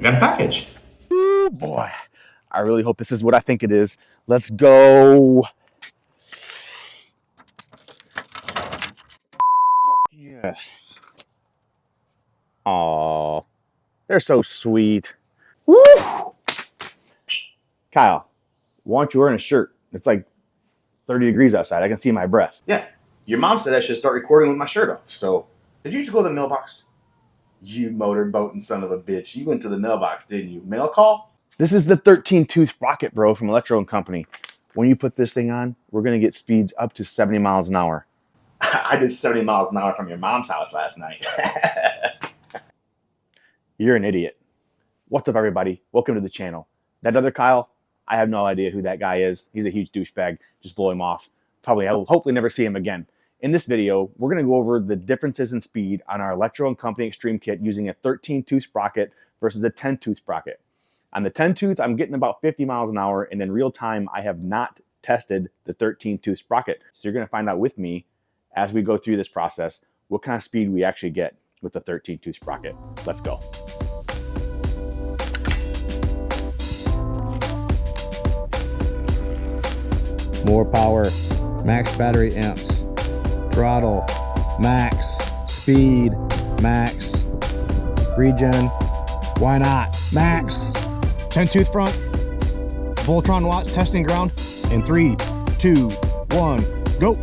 I got a package. Ooh, boy. I really hope this is what I think it is. Let's go. Yes. Oh, they're so sweet. Woo! Kyle, why aren't you wearing a shirt? It's like 30 degrees outside. I can see my breath. Yeah, your mom said I should start recording with my shirt off. So, did you just go to the mailbox? You motorboating son of a bitch. You went to the mailbox, didn't you? Mail call? This is the 13-tooth sprocket, bro, from Electro Company. When you put this thing on, we're going to get speeds up to 70 miles an hour. I did 70 miles an hour from your mom's house last night. You're an idiot. What's up, everybody? Welcome to the channel. That other Kyle, I have no idea who that guy is. He's a huge douchebag. Just blow him off. Probably, I will hopefully never see him again. In this video, we're going to go over the differences in speed on our Electro Company Extreme kit using a 13-tooth sprocket versus a 10-tooth sprocket. On the 10-tooth, I'm getting about 50 miles an hour, and in real time, I have not tested the 13-tooth sprocket. So you're going to find out with me as we go through this process what kind of speed we actually get with the 13-tooth sprocket. Let's go. More power, max battery amps, throttle, max, speed, max, regen, why not, max. 10-tooth front, Voltron Watts testing ground, in 3, 2, 1, go.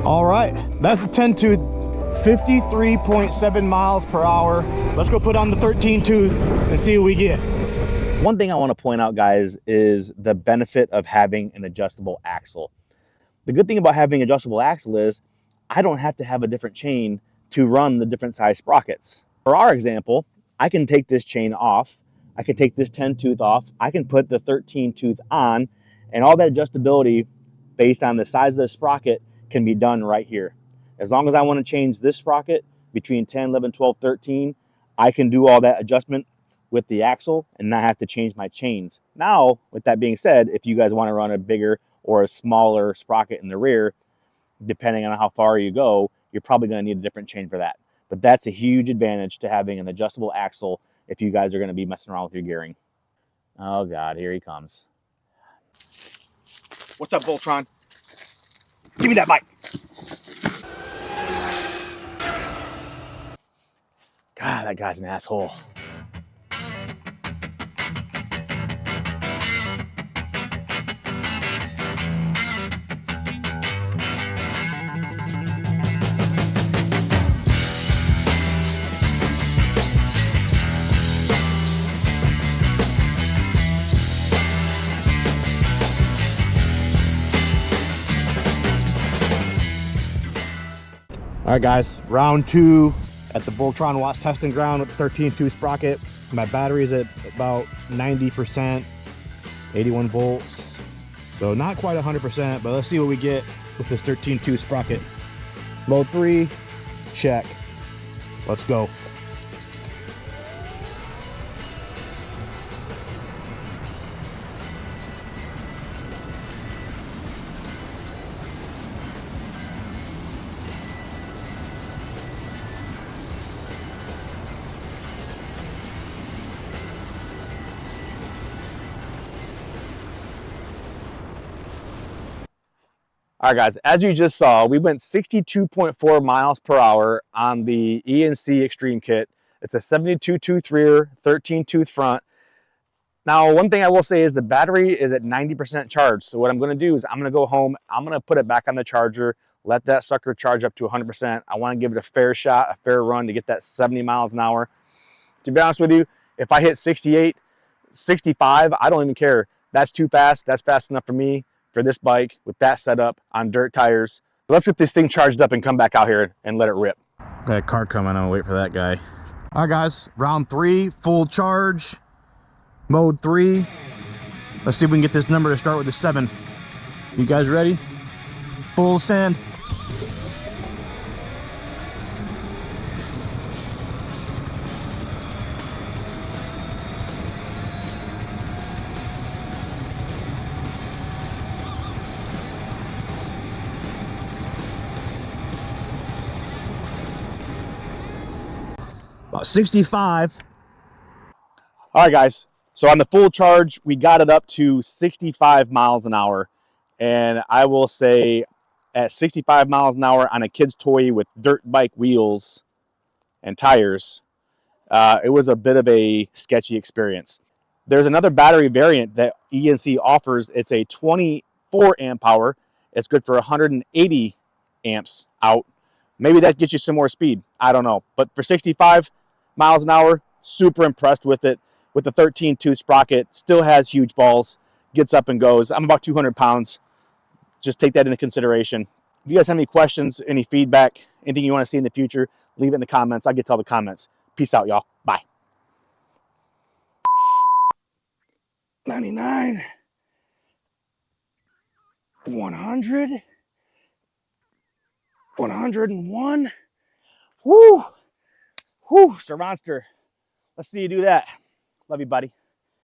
All right, that's the 10-tooth, 53.7 miles per hour. Let's go put on the 13-tooth and see what we get. One thing I want to point out, guys, is the benefit of having an adjustable axle. The good thing about having an adjustable axle is I don't have to have a different chain to run the different size sprockets. For our example, I can take this chain off, I can take this 10-tooth off, I can put the 13-tooth on, and all that adjustability based on the size of the sprocket can be done right here. As long as I want to change this sprocket between 10, 11, 12, 13, I can do all that adjustment with the axle and not have to change my chains. Now, with that being said, if you guys want to run a bigger or a smaller sprocket in the rear, depending on how far you go, you're probably going to need a different chain for that. But that's a huge advantage to having an adjustable axle if you guys are going to be messing around with your gearing. Oh God, here he comes. What's up, Voltron? Give me that bike. God, that guy's an asshole. All right, guys, round 2 at the Voltron Watts testing ground with the 13-tooth sprocket. My battery is at about 90%, 81 volts. So not quite 100%, but let's see what we get with this 13-tooth sprocket. Mode 3, check. Let's go. All right, guys, as you just saw, we went 62.4 miles per hour on the ENC Extreme kit. It's a 72-tooth rear, 13-tooth front. Now, one thing I will say is the battery is at 90% charged. So what I'm going to do is I'm going to go home, I'm going to put it back on the charger, let that sucker charge up to 100%. I want to give it a fair shot, a fair run to get that 70 miles an hour. To be honest with you, if I hit 68, 65, I don't even care. That's too fast. That's fast enough for me. For this bike with that setup on dirt tires. Let's get this thing charged up and come back out here and let it rip. Got a car coming, I'm gonna wait for that guy. All right, guys, round 3, full charge, mode 3. Let's see if we can get this number to start with a 7. You guys ready? Full send. About 65. All right, guys. So on the full charge, we got it up to 65 miles an hour. And I will say at 65 miles an hour on a kid's toy with dirt bike wheels and tires, it was a bit of a sketchy experience. There's another battery variant that ENC offers. It's a 24 amp hour. It's good for 180 amps out. Maybe that gets you some more speed. I don't know. But for 65 miles an hour, super impressed with it. With the 13-tooth sprocket, still has huge balls, gets up and goes. I'm about 200 pounds. Just take that into consideration. If you guys have any questions, any feedback, anything you want to see in the future, leave it in the comments. I'll get to all the comments. Peace out, y'all. Bye. 99, 100, 101. Woo! Woo! Surronster. Let's see you do that. Love you, buddy.